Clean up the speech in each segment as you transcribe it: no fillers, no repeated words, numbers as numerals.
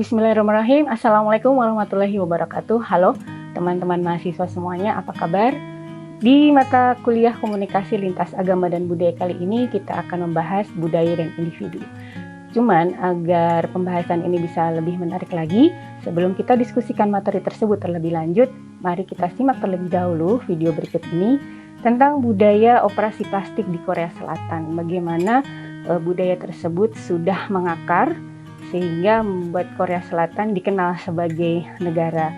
Bismillahirrahmanirrahim. Assalamualaikum warahmatullahi wabarakatuh. Halo teman-teman mahasiswa semuanya, apa kabar? Di mata kuliah komunikasi lintas agama dan budaya kali ini kita akan membahas budaya dan individu. Cuman agar pembahasan ini bisa lebih menarik lagi, sebelum kita diskusikan materi tersebut terlebih lanjut, mari kita simak terlebih dahulu video berikut ini tentang budaya operasi plastik di Korea Selatan. Bagaimana budaya tersebut sudah mengakar sehingga membuat Korea Selatan dikenal sebagai negara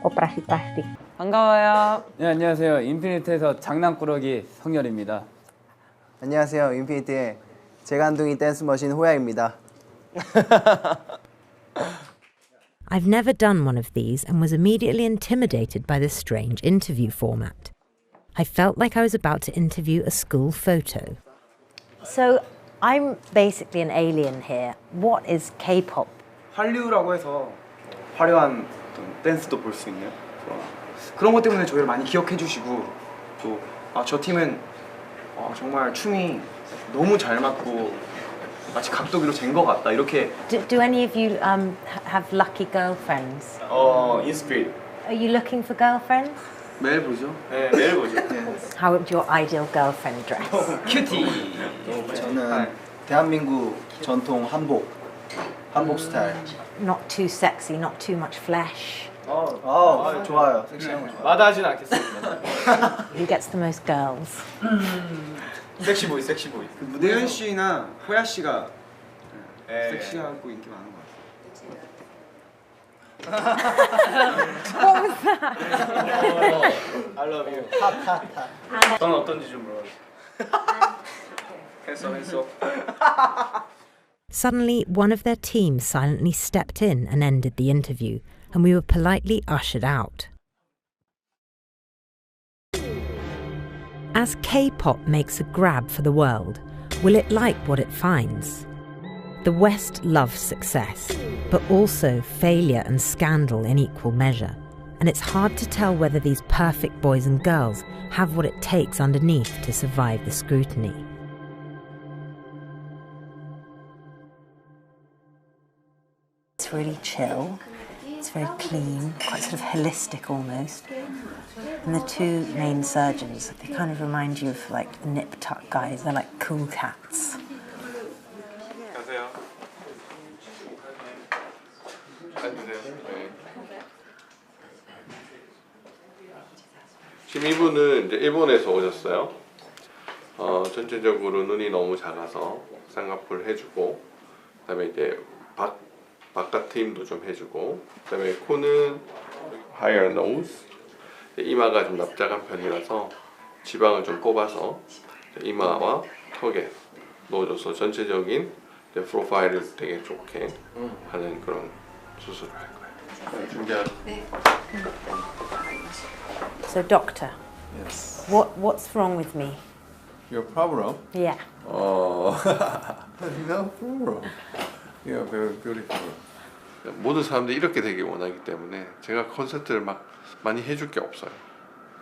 operasi plastik. 반가워요. 네, 안녕하세요. 인피니트에서 장난꾸러기 성열입니다. 안녕하세요. 인피니트의 재간둥이 댄스머신 호야입니다. I've never done one of these and was immediately intimidated by this strange interview format. I felt like I was about to interview a school photo. So I'm basically an alien here. What is K-pop? 한류라고 해서 화려한 어떤 댄스도 볼 수 있는 그런 것 때문에 저희를 많이 기억해 주시고 또 저 팀은 정말 춤이 너무 잘 맞고 마치 각도기로 잰 것 같다 이렇게. Do any of you have lucky girlfriends? 인스피릿. Are you looking for girlfriends? 매일 보죠. 네, 매일 보죠. How would your ideal girlfriend dress? 큐티. 저는 대한민국 전통 한복 스타일. Not too sexy, not too much flesh. 좋아요. 섹시한 거 좋아요. 마다하진 않겠습니다. Who gets the most girls? 섹시보이. 무대현 씨나 호야 씨가 섹시하고 인기 많은 것 같아요. I love you. 넌 어떤지 좀 물어봐. 했어. Suddenly, one of their team silently stepped in and ended the interview, and we were politely ushered out. As K-pop makes a grab for the world, will it like what it finds? The West loves success, but also failure and scandal in equal measure, and it's hard to tell whether these perfect boys and girls have what it takes underneath to survive the scrutiny. It's really chill. It's very clean, quite sort of holistic almost. And the two main surgeons, they kind of remind you of like the nip tuck guys. They're like cool cats. 안녕하세요. 앉으세요. 네. 지금 이분은 이제 일본에서 오셨어요. 전체적으로 눈이 너무 작아서 쌍꺼풀 해주고, 그다음에 이제 바깥 힘도 좀 해주고, 그다음에 코는 higher nose. 이마가 좀 납작한 편이라서 지방을 좀 뽑아서 이마와 턱에 넣어줘서 전체적인 프로파일을 되게 좋게 하는 그런 수술을 할 거예요. 준비하세요. 네. So doctor, Yes. what's wrong with me? Your problem? Yeah. No problem. Yeah, very beautiful. 모든 사람들이 이렇게 되길 원하기 때문에 제가 콘서트를 막 많이 해줄 게 없어요.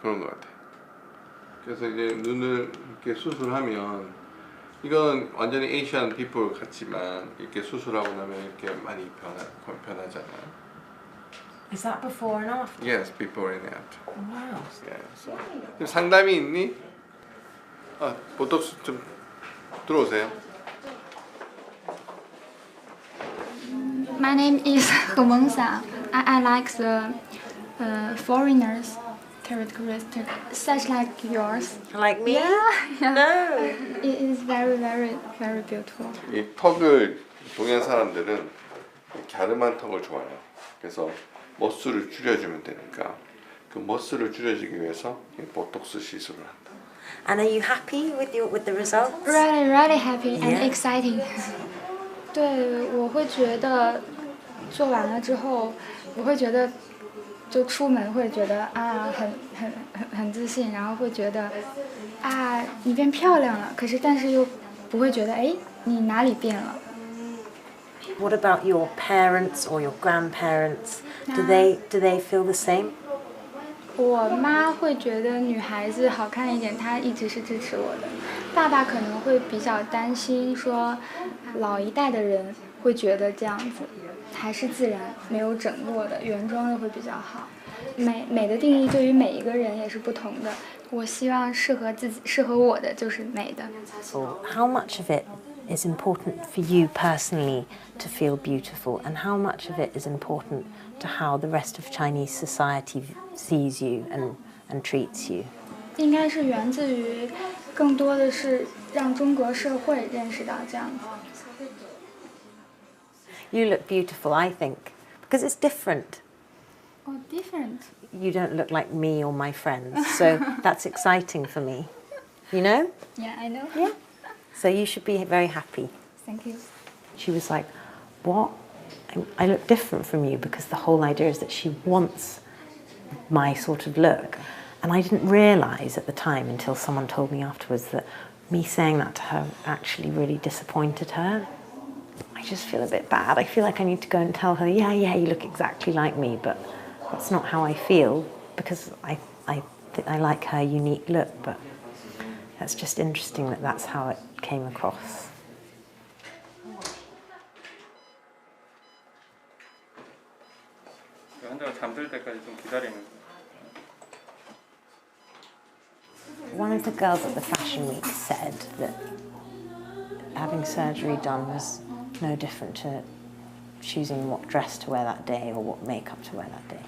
그런 것 같아요. 그래서 이제 눈을 이렇게 수술하면 이건 완전히 에이시안 피플 같지만 이렇게 수술하고 나면 이렇게 많이 변하잖아요. Is that before and after? Yes, before and after. Wow. Yes. 지금 상담이 있니? 보톡스 좀 들어오세요. My name is He Mengxiang. I like the foreigners characteristic, such like yours. Like me? Yeah. No. It is very, very, very beautiful. 이 턱을 동양 사람들은 갸름한 턱을 좋아해요. 그래서 머슬을 줄여주면 되니까 그 머슬을 줄여주기 위해서 이 보톡스 시술을 한다. And are you happy with the results? Really, really happy and Yeah. exciting. 对，我会觉得做完了之后，我会觉得就出门会觉得很自信，然后会觉得你变漂亮了，可是但是又不会觉得你哪里变了。 What about your parents or your grandparents? Do they feel the same? 我妈会觉得女孩子好看一点，她一直是支持我的。爸爸可能会比较担心，说老一代的人会觉得这样子。还是自然，没有整过的原装的会比较好。美的定义对于每一个人也是不同的。我希望适合自己、适合我的就是美的。How much of it is important for you personally to feel beautiful, and how much of it is important to how the rest of Chinese society sees you and treats you? 应该是源自于，更多的是让中国社会认识到这样子。You look beautiful, I think, because it's different. Oh, different. You don't look like me or my friends, so that's exciting for me. You know? Yeah, I know. Yeah. So you should be very happy. Thank you. She was like, what? I look different from you, because the whole idea is that she wants my sort of look. And I didn't realise at the time, until someone told me afterwards, that me saying that to her actually really disappointed her. I just feel a bit bad. I feel like I need to go and tell her, yeah, you look exactly like me, but that's not how I feel, because I like her unique look, but that's just interesting that that's how it came across. One of the girls at the Fashion Week said that having surgery done was no different to choosing what dress to wear that day or what makeup to wear that day.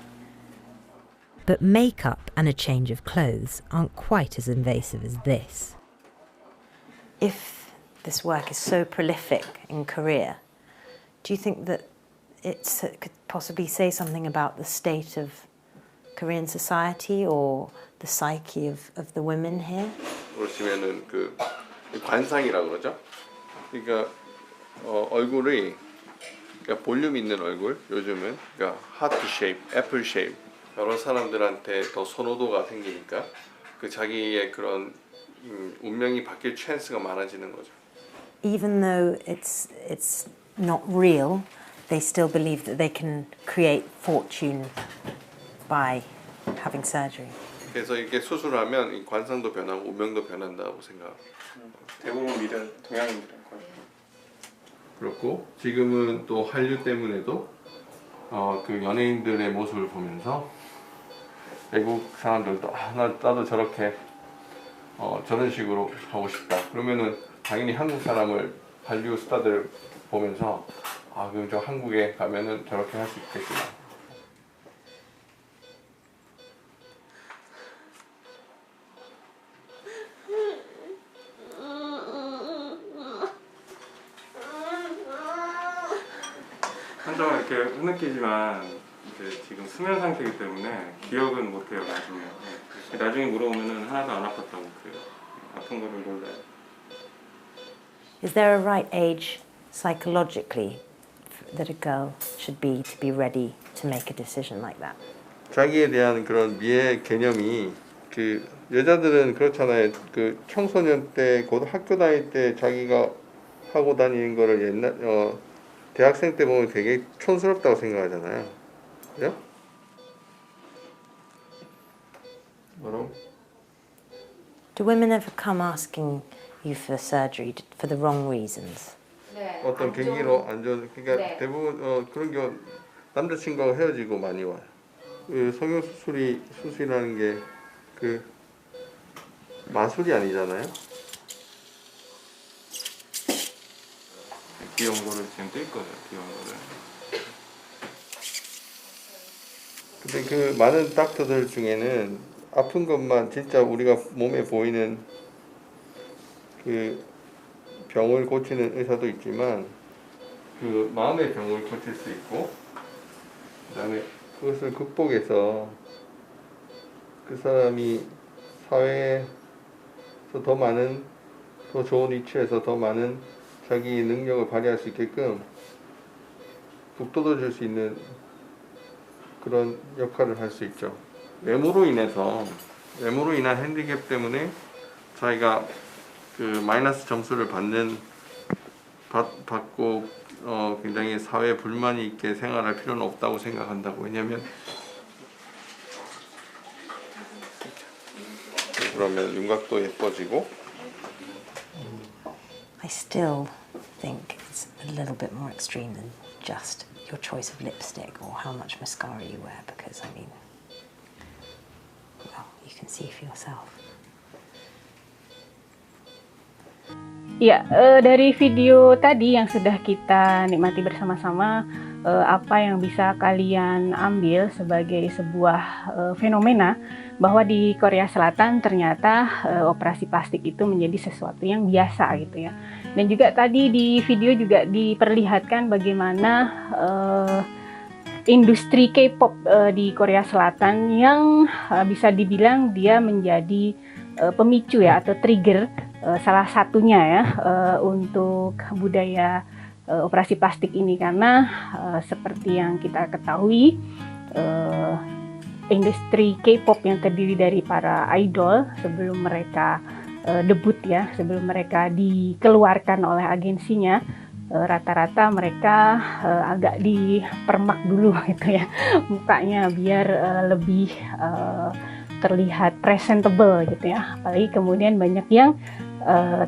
But makeup and a change of clothes aren't quite as invasive as this. If this work is so prolific in Korea, do you think that it could possibly say something about the state of Korean society or the psyche of the women here? 보시면은 그 관상이라고 그러죠. 그러니까 얼굴이 그러니까 볼륨 있는 얼굴, 요즘은 그러니까 하트 쉐입, 애플 쉐입, 여러 사람들한테 더 선호도가 생기니까 그 자기의 그런 운명이 바뀔 찬스가 많아지는 거죠. Even though it's not real, they still believe that they can create fortune by having surgery. 그래서 이게 수술하면 이 관상도 변하고 운명도 변한다고 생각합니다. 대부분 미는 동양인들은 거의. 그렇고 지금은 또 한류 때문에도 그 연예인들의 모습을 보면서 외국 사람들도 나도 저렇게 저런 식으로 하고 싶다. 그러면은 당연히 한국 사람을 한류 스타들 보면서 그럼 저 한국에 가면은 저렇게 할 수 있겠구나. 환자가 이렇게 흐느끼지만 이제 지금 수면 상태이기 때문에 기억은 못해요. 나중에 물어보면은 하나도 안 아팠다고 그래요. 아픈 거를 몰라요. Is there a right age psychologically that a girl should be to be ready to make a decision like that? 자기에 대한 그런 미의 개념이 그 여자들은 그렇잖아요. 그 청소년 때, 학교 다닐 때 자기가 하고 다니는 거를 옛날 대학생 때 보면 되게 촌스럽다고 생각하잖아요. 그죠? 뭐라고? Do women ever come asking you for surgery for the wrong reasons? 어떤 계기로 안 좋은, 그러니까 대부분 그런 경우 남자친구하고 헤어지고 많이 와요. 그 성형수술이라는 게 그 마술이 아니잖아요. 귀여운 거를 지금 뜰 거예요. 귀여운 거를. 근데 그 많은 닥터들 중에는 아픈 것만 진짜 우리가 몸에 보이는 그 병을 고치는 의사도 있지만 그 마음의 병을 고칠 수 있고 그다음에 그것을 극복해서 그 사람이 사회에서 더 많은 더 좋은 위치에서 더 많은 자기 능력을 발휘할 수 있게끔 북돋워 줄 수 있는 그런 역할을 할 수 있죠. 외모로 인한 핸디캡 때문에 자기가 그 마이너스 점수를 받고 굉장히 사회에 불만이 있게 생활할 필요는 없다고 생각한다고. 왜냐면 그러면 윤곽도 예뻐지고. I still think it's a little bit more extreme than just your choice of lipstick or how much mascara you wear, because I mean, well, you can see for yourself. Ya, dari video tadi yang sudah kita nikmati bersama-sama, apa yang bisa kalian ambil sebagai sebuah fenomena bahwa di Korea Selatan ternyata operasi plastik itu menjadi sesuatu yang biasa gitu ya. Dan juga tadi di video juga diperlihatkan bagaimana industri K-pop di Korea Selatan yang bisa dibilang dia menjadi pemicu ya atau trigger salah satunya ya untuk budaya operasi plastik ini, karena seperti yang kita ketahui industri K-pop yang terdiri dari para idol sebelum mereka debut ya, sebelum mereka dikeluarkan oleh agensinya, rata-rata mereka agak dipermak dulu gitu ya mukanya biar lebih terlihat presentable gitu ya. Apalagi kemudian banyak yang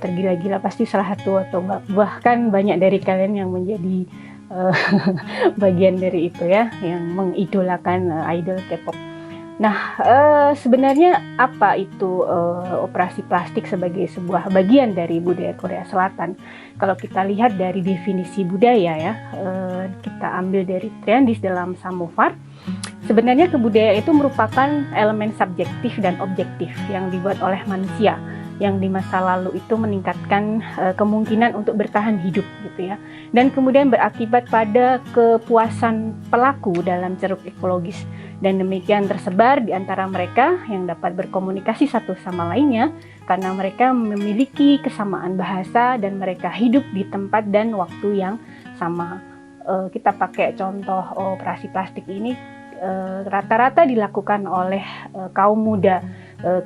tergila-gila, pasti salah satu atau bahkan banyak dari kalian yang menjadi bagian dari itu ya, yang mengidolakan idol K-pop. Nah, sebenarnya apa itu operasi plastik sebagai sebuah bagian dari budaya Korea Selatan? Kalau kita lihat dari definisi budaya ya, kita ambil dari Triandis dalam Samovar. Sebenarnya kebudayaan itu merupakan elemen subjektif dan objektif yang dibuat oleh manusia yang di masa lalu itu meningkatkan kemungkinan untuk bertahan hidup gitu ya, dan kemudian berakibat pada kepuasan pelaku dalam ceruk ekologis, dan demikian tersebar di antara mereka yang dapat berkomunikasi satu sama lainnya karena mereka memiliki kesamaan bahasa dan mereka hidup di tempat dan waktu yang sama. Kita pakai contoh operasi plastik ini rata-rata dilakukan oleh kaum muda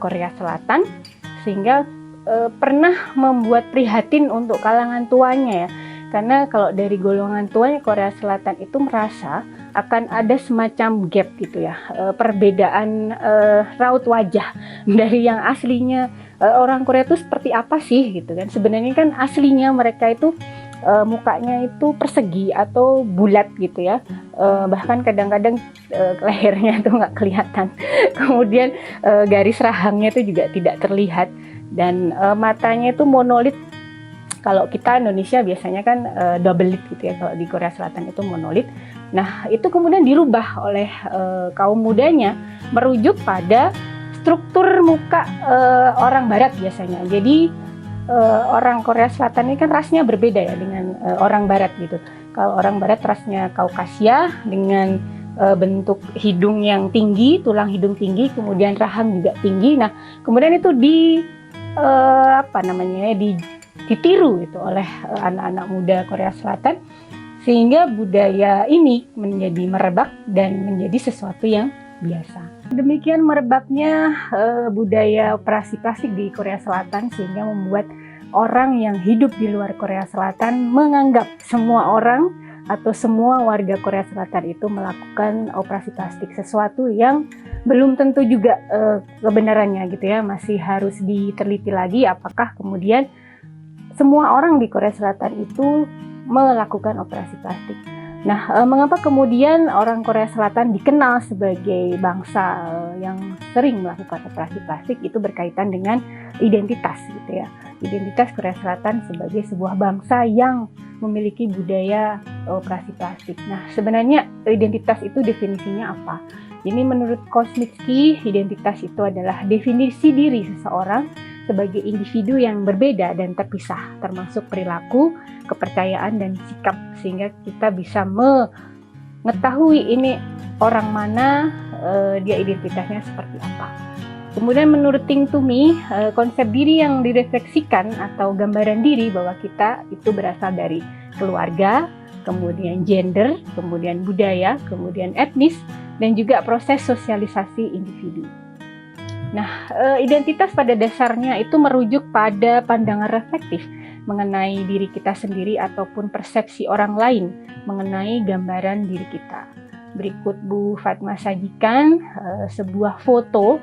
Korea Selatan, sehingga pernah membuat prihatin untuk kalangan tuanya ya, karena kalau dari golongan tuanya Korea Selatan itu merasa akan ada semacam gap gitu ya, perbedaan raut wajah dari yang aslinya orang Korea itu seperti apa sih gitu kan. Sebenarnya kan aslinya mereka itu mukanya itu persegi atau bulat gitu ya, bahkan kadang-kadang lehernya itu nggak kelihatan, kemudian garis rahangnya itu juga tidak terlihat, dan matanya itu monolit. Kalau kita Indonesia biasanya kan double lid gitu ya, kalau di Korea Selatan itu monolit. Nah, itu kemudian dirubah oleh kaum mudanya merujuk pada struktur muka orang Barat biasanya. Jadi orang Korea Selatan ini kan rasnya berbeda ya dengan orang Barat gitu. Kalau orang Barat rasnya Kaukasia dengan bentuk hidung yang tinggi, tulang hidung tinggi, kemudian rahang juga tinggi. Nah, kemudian itu ditiru gitu oleh anak-anak muda Korea Selatan, sehingga budaya ini menjadi merebak dan menjadi sesuatu yang biasa. Demikian merebaknya budaya operasi plastik di Korea Selatan, sehingga membuat orang yang hidup di luar Korea Selatan menganggap semua orang atau semua warga Korea Selatan itu melakukan operasi plastik, sesuatu yang belum tentu juga kebenarannya gitu ya. Masih harus diteliti lagi apakah kemudian semua orang di Korea Selatan itu melakukan operasi plastik. Nah, mengapa kemudian orang Korea Selatan dikenal sebagai bangsa yang sering melakukan operasi plastik? Itu berkaitan dengan identitas gitu ya. Identitas Korea Selatan sebagai sebuah bangsa yang memiliki budaya operasi plastik. Nah, sebenarnya identitas itu definisinya apa? Jadi menurut Kosmitsky, identitas itu adalah definisi diri seseorang sebagai individu yang berbeda dan terpisah, termasuk perilaku, kepercayaan, dan sikap, sehingga kita bisa mengetahui ini orang mana, dia identitasnya seperti apa. Kemudian menurut Think to Me, konsep diri yang direfleksikan atau gambaran diri bahwa kita itu berasal dari keluarga, kemudian gender, kemudian budaya, kemudian etnis, dan juga proses sosialisasi individu. Nah, identitas pada dasarnya itu merujuk pada pandangan reflektif mengenai diri kita sendiri ataupun persepsi orang lain mengenai gambaran diri kita. Berikut Bu Fatma sajikan sebuah foto.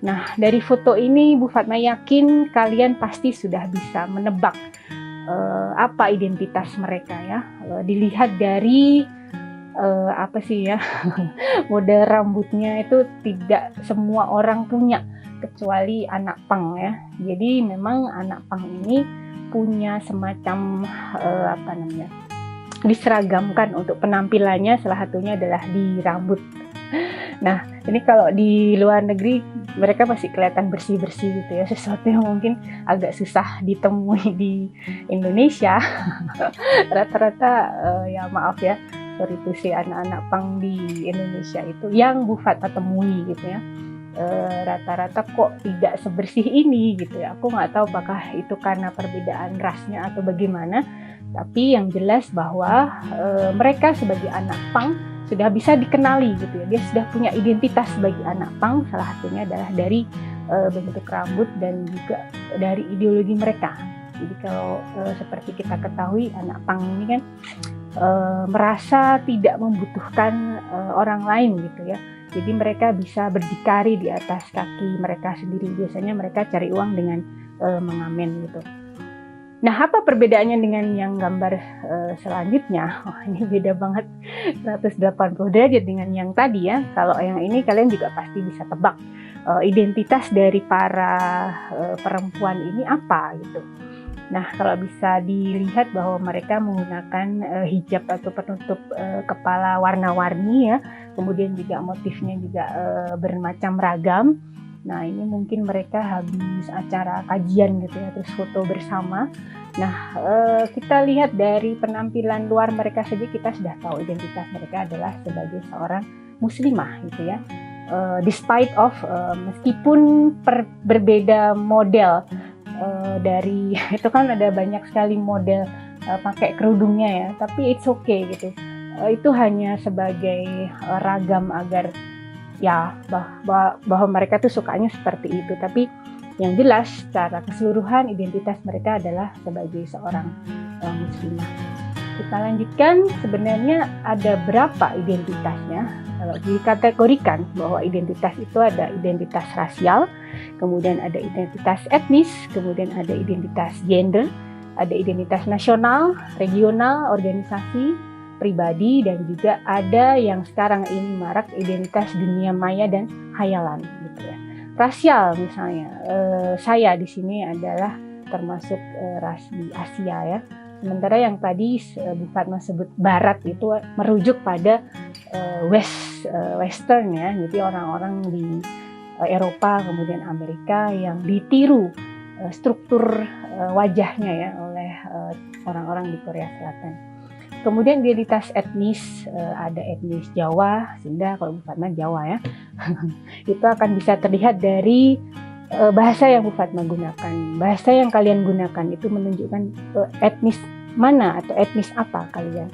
Nah, dari foto ini Bu Fatma yakin kalian pasti sudah bisa menebak apa identitas mereka ya. Dilihat dari apa sih ya, model rambutnya itu tidak semua orang punya kecuali anak punk ya. Jadi memang anak punk ini punya semacam apa namanya, diseragamkan untuk penampilannya, salah satunya adalah di rambut. Nah, ini kalau di luar negeri mereka masih kelihatan bersih-bersih gitu ya, sesuatu yang mungkin agak susah ditemui di Indonesia. Rata-rata ya maaf ya, sorry to say, anak-anak punk di Indonesia itu yang Bu Fatma temui gitu ya, rata-rata kok tidak sebersih ini gitu ya. Aku nggak tahu apakah itu karena perbedaan rasnya atau bagaimana, tapi yang jelas bahwa mereka sebagai anak punk sudah bisa dikenali gitu ya, dia sudah punya identitas sebagai anak punk, salah satunya adalah dari bentuk rambut dan juga dari ideologi mereka. Jadi kalau seperti kita ketahui, anak punk ini kan merasa tidak membutuhkan orang lain gitu ya. Jadi mereka bisa berdikari di atas kaki mereka sendiri. Biasanya mereka cari uang dengan mengamen gitu. Nah, apa perbedaannya dengan yang gambar selanjutnya? Oh, ini beda banget 180 derajat dengan yang tadi ya. Kalau yang ini kalian juga pasti bisa tebak identitas dari para perempuan ini apa gitu. Nah, kalau bisa dilihat bahwa mereka menggunakan hijab atau penutup kepala warna-warni ya, kemudian juga motifnya juga bermacam ragam. Nah, ini mungkin mereka habis acara kajian gitu ya, terus foto bersama. Nah, kita lihat dari penampilan luar mereka saja kita sudah tahu identitas mereka adalah sebagai seorang muslimah gitu ya. Despite of meskipun berbeda model dari itu kan ada banyak sekali model pakai kerudungnya ya, tapi it's okay gitu. Itu hanya sebagai ragam agar ya bahwa mereka tuh sukanya seperti itu, tapi yang jelas secara keseluruhan identitas mereka adalah sebagai seorang muslimah. Kita lanjutkan, sebenarnya ada berapa identitasnya? Kalau dikategorikan bahwa identitas itu ada identitas rasial, kemudian ada identitas etnis, kemudian ada identitas gender, ada identitas nasional, regional, organisasi, pribadi, dan juga ada yang sekarang ini marak identitas dunia maya dan hayalan gitu ya. Rasial misalnya, saya di sini adalah termasuk ras di Asia ya. Sementara yang tadi Bu Fatma sebut Barat itu merujuk pada Western ya, jadi orang-orang di Eropa kemudian Amerika yang ditiru struktur wajahnya ya oleh orang-orang di Korea Selatan. Kemudian identitas etnis, ada etnis Jawa, Sunda, kalau Bu Fatma Jawa ya. Itu akan bisa terlihat dari bahasa yang Bu Fatma gunakan. Bahasa yang kalian gunakan itu menunjukkan etnis mana atau etnis apa kalian.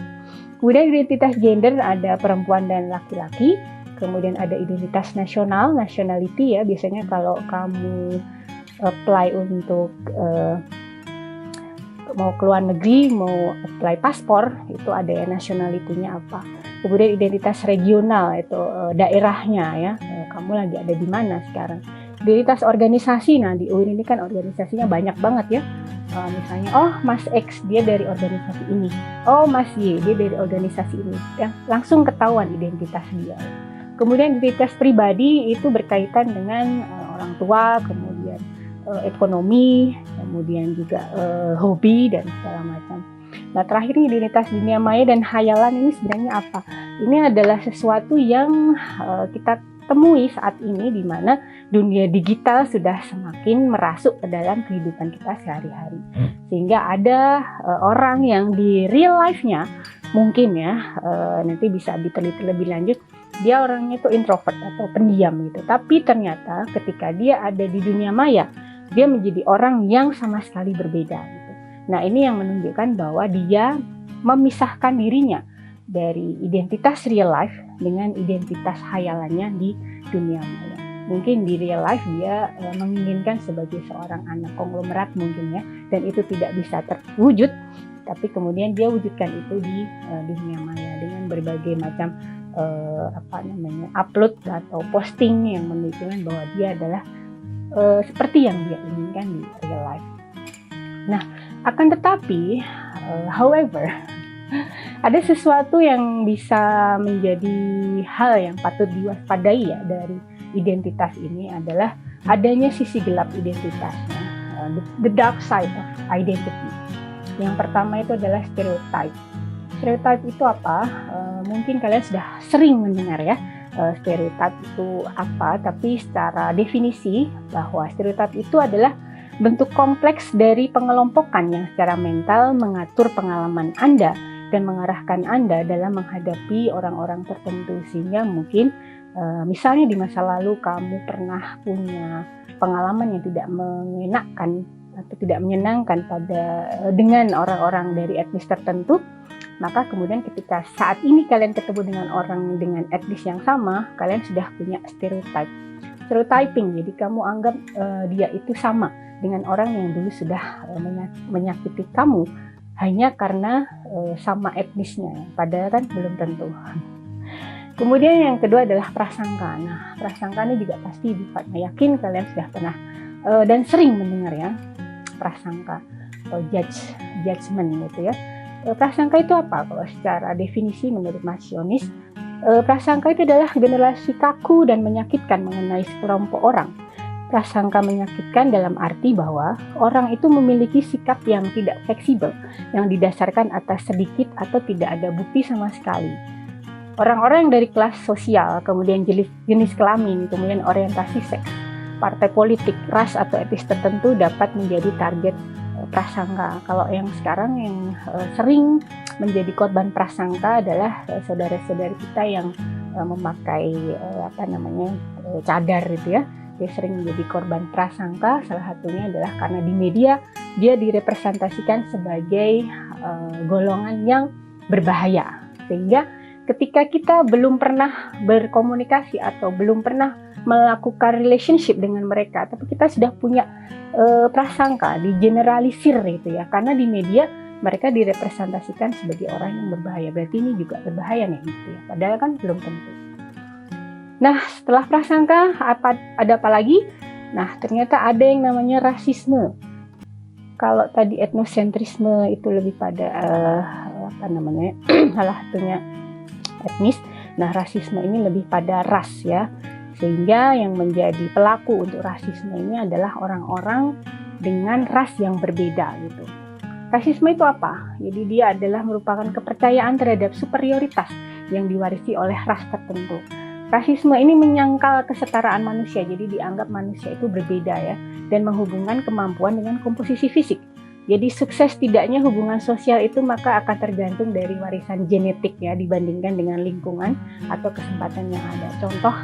Kemudian identitas gender ada perempuan dan laki-laki. Kemudian ada identitas nasional, nationality ya. Biasanya kalau kamu apply untuk mau ke luar negeri, mau apply paspor, itu ada ya nationality-nya apa. Kemudian identitas regional, itu daerahnya ya, kamu lagi ada di mana sekarang. Identitas organisasi, nah di UIN ini kan organisasinya banyak banget ya. Misalnya, oh Mas X dia dari organisasi ini, oh Mas Y dia dari organisasi ini, yang langsung ketahuan identitas dia. Kemudian identitas pribadi itu berkaitan dengan orang tua, kemudian ekonomi, kemudian juga hobi dan segala macam. Nah, terakhir identitas dunia maya dan hayalan ini sebenarnya apa? Ini adalah sesuatu yang kita temui saat ini di mana dunia digital sudah semakin merasuk ke dalam kehidupan kita sehari-hari. Sehingga ada orang yang di real life-nya mungkin ya nanti bisa diteliti lebih lanjut, dia orangnya itu introvert atau pendiam gitu. Tapi ternyata ketika dia ada di dunia maya, dia menjadi orang yang sama sekali berbeda gitu. Nah, ini yang menunjukkan bahwa dia memisahkan dirinya dari identitas real life dengan identitas hayalannya di dunia maya. Mungkin di real life dia menginginkan sebagai seorang anak konglomerat mungkin ya, dan itu tidak bisa terwujud, tapi kemudian dia wujudkan itu di dunia maya dengan berbagai macam upload atau posting yang menunjukkan bahwa dia adalah seperti yang dia inginkan di real life. Nah, akan tetapi, however, Ada sesuatu yang bisa menjadi hal yang patut diwaspadai ya dari identitas ini adalah adanya sisi gelap identitasnya, the dark side of identity. Yang pertama itu adalah stereotype. Stereotype itu apa? Mungkin kalian sudah sering mendengar ya, stereotype itu apa, tapi secara definisi bahwa stereotype itu adalah bentuk kompleks dari pengelompokan yang secara mental mengatur pengalaman Anda dan mengarahkan Anda dalam menghadapi orang-orang tertentu. Sehingga mungkin misalnya di masa lalu kamu pernah punya pengalaman yang tidak mengenakan atau tidak menyenangkan dengan orang-orang dari etnis tertentu, maka kemudian ketika saat ini kalian ketemu dengan orang dengan etnis yang sama, kalian sudah punya stereotyping. Jadi kamu anggap dia itu sama dengan orang yang dulu sudah menyakiti kamu hanya karena sama etnisnya, padahal kan belum tentu. Kemudian yang kedua adalah prasangka. Nah, prasangka ini juga pasti yakin kalian sudah pernah dan sering mendengar ya, prasangka atau judgment gitu ya. Prasangka itu apa? Kalau secara definisi menurut Marcionis, prasangka itu adalah generasi kaku dan menyakitkan mengenai sekelompok orang. Prasangka menyakitkan dalam arti bahwa orang itu memiliki sikap yang tidak fleksibel, yang didasarkan atas sedikit atau tidak ada bukti sama sekali. Orang-orang dari kelas sosial, kemudian jenis kelamin, kemudian orientasi seks, partai politik, ras atau etnis tertentu dapat menjadi target prasangka. Kalau yang sekarang yang sering menjadi korban prasangka adalah saudara-saudara kita yang memakai cadar gitu ya. Dia sering menjadi korban prasangka, salah satunya adalah karena di media dia direpresentasikan sebagai golongan yang berbahaya. Sehingga ketika kita belum pernah berkomunikasi atau belum pernah melakukan relationship dengan mereka, tapi kita sudah punya prasangka, digeneralisir gitu ya, karena di media mereka direpresentasikan sebagai orang yang berbahaya, berarti ini juga berbahaya nih gitu ya, padahal kan belum tentu. Nah, setelah prasangka ada apa lagi? Nah, ternyata ada yang namanya rasisme. Kalau tadi etnosentrisme itu lebih pada salah satunya etnis. Nah, rasisme ini lebih pada ras ya. Sehingga yang menjadi pelaku untuk rasisme ini adalah orang-orang dengan ras yang berbeda gitu. Rasisme itu apa? Jadi dia adalah merupakan kepercayaan terhadap superioritas yang diwarisi oleh ras tertentu. Rasisme ini menyangkal kesetaraan manusia, jadi dianggap manusia itu berbeda ya, dan menghubungkan kemampuan dengan komposisi fisik. Jadi sukses tidaknya hubungan sosial itu maka akan tergantung dari warisan genetik ya, dibandingkan dengan lingkungan atau kesempatan yang ada. Contoh,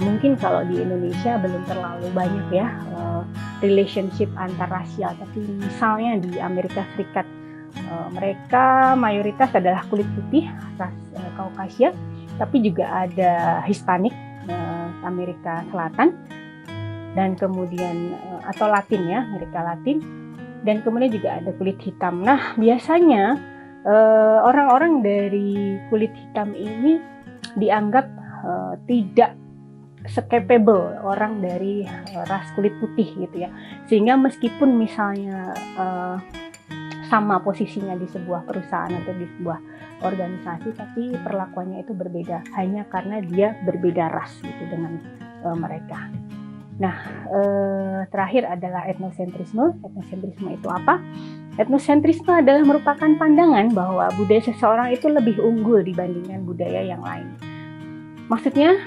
mungkin kalau di Indonesia belum terlalu banyak ya relationship antar rasial, tapi misalnya di Amerika Serikat mereka mayoritas adalah kulit putih, ras Kaukasia, tapi juga ada Hispanik, Amerika Selatan, dan kemudian atau Latin ya, Amerika Latin, dan kemudian juga ada kulit hitam. Nah, biasanya orang-orang dari kulit hitam ini dianggap tidak se-capable orang dari ras kulit putih gitu ya, sehingga meskipun misalnya sama posisinya di sebuah perusahaan atau di sebuah organisasi, tapi perlakuannya itu berbeda hanya karena dia berbeda ras gitu dengan mereka. Nah, terakhir adalah etnosentrisme. Etnosentrisme itu apa? Etnosentrisme adalah merupakan pandangan bahwa budaya seseorang itu lebih unggul dibandingkan budaya yang lain. Maksudnya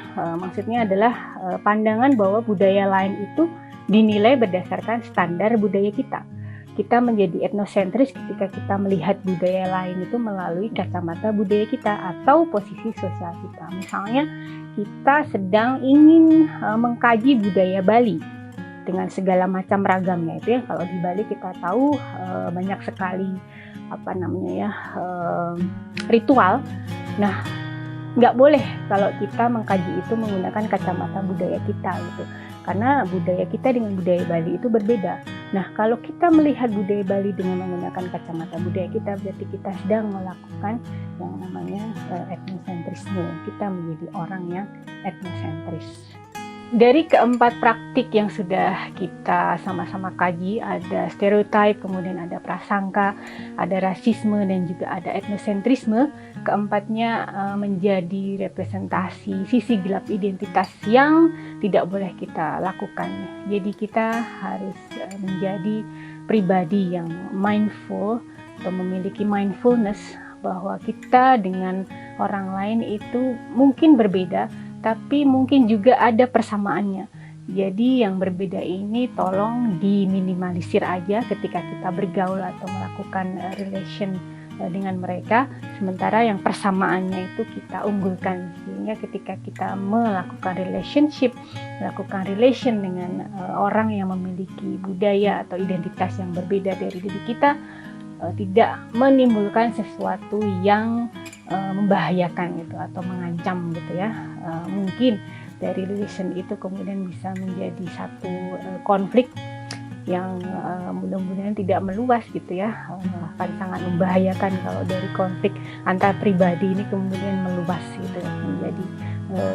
adalah pandangan bahwa budaya lain itu dinilai berdasarkan standar budaya kita. Kita menjadi etnosentris ketika kita melihat budaya lain itu melalui kacamata budaya kita atau posisi sosial kita. Misalnya kita sedang ingin mengkaji budaya Bali dengan segala macam ragamnya itu ya. Kalau di Bali kita tahu banyak sekali ritual. Nah, nggak boleh kalau kita mengkaji itu menggunakan kacamata budaya kita gitu. Karena budaya kita dengan budaya Bali itu berbeda. Nah, kalau kita melihat budaya Bali dengan menggunakan kacamata budaya kita, berarti kita sedang melakukan yang namanya etnosentrisme. Kita menjadi orang yang etnosentris. Dari keempat praktik yang sudah kita sama-sama kaji, ada stereotip, kemudian ada prasangka, ada rasisme, dan juga ada etnosentrisme. Keempatnya menjadi representasi sisi gelap identitas yang tidak boleh kita lakukan. Jadi kita harus menjadi pribadi yang mindful atau memiliki mindfulness bahwa kita dengan orang lain itu mungkin berbeda, tapi mungkin juga ada persamaannya. Jadi yang berbeda ini tolong diminimalisir aja ketika kita bergaul atau melakukan relation dengan mereka, sementara yang persamaannya itu kita unggulkan. Sehingga ketika kita melakukan relationship, melakukan relation dengan orang yang memiliki budaya atau identitas yang berbeda dari diri kita, tidak menimbulkan sesuatu yang membahayakan gitu atau mengancam gitu ya. Mungkin dari relation itu kemudian bisa menjadi satu konflik yang mudah-mudahan tidak meluas gitu ya. Akan sangat membahayakan kalau dari konflik antar pribadi ini kemudian meluas gitu, menjadi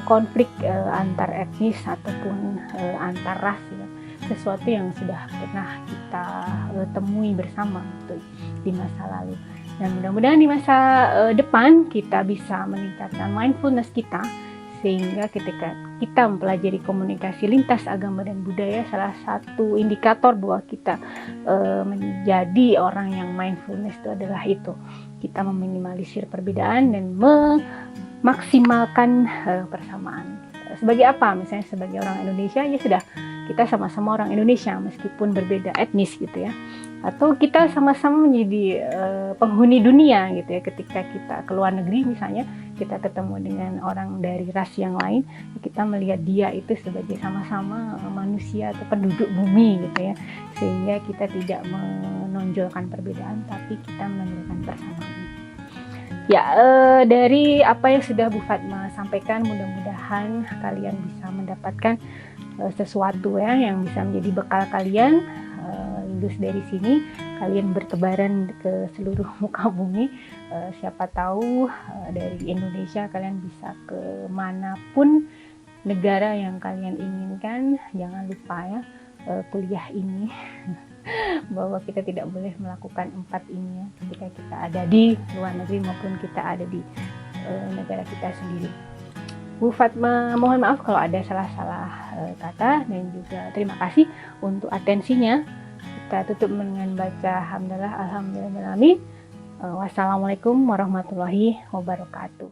konflik antar etnis ataupun antar ras gitu. Sesuatu yang sudah pernah kita temui bersama gitu di masa lalu. Dan mudah-mudahan di masa depan kita bisa meningkatkan mindfulness kita, sehingga ketika kita mempelajari komunikasi lintas agama dan budaya, salah satu indikator bahwa kita menjadi orang yang mindfulness itu adalah itu. Kita meminimalisir perbedaan dan memaksimalkan persamaan. Sebagai apa? Misalnya sebagai orang Indonesia, ya sudah, kita sama-sama orang Indonesia meskipun berbeda etnis gitu ya. Atau kita sama-sama menjadi penghuni dunia gitu ya. Ketika kita ke luar negeri misalnya, kita ketemu dengan orang dari ras yang lain, kita melihat dia itu sebagai sama-sama manusia atau penduduk bumi gitu ya. Sehingga kita tidak menonjolkan perbedaan, tapi kita menonjolkan persamaan. Ya, dari apa yang sudah Bu Fatma sampaikan, mudah-mudahan kalian bisa mendapatkan sesuatu ya yang bisa menjadi bekal kalian. Lulus dari sini, kalian bertebaran ke seluruh muka bumi. Siapa tahu dari Indonesia kalian bisa ke manapun negara yang kalian inginkan. Jangan lupa ya, kuliah ini bahwa kita tidak boleh melakukan 4 ini ya, ketika kita ada di luar negeri maupun kita ada di negara kita sendiri. Bu Fatma mohon maaf kalau ada salah-salah kata, dan juga terima kasih untuk atensinya. Kita tutup dengan baca hamdalah alhamdulillahirabbil alamin. Wassalamualaikum warahmatullahi wabarakatuh.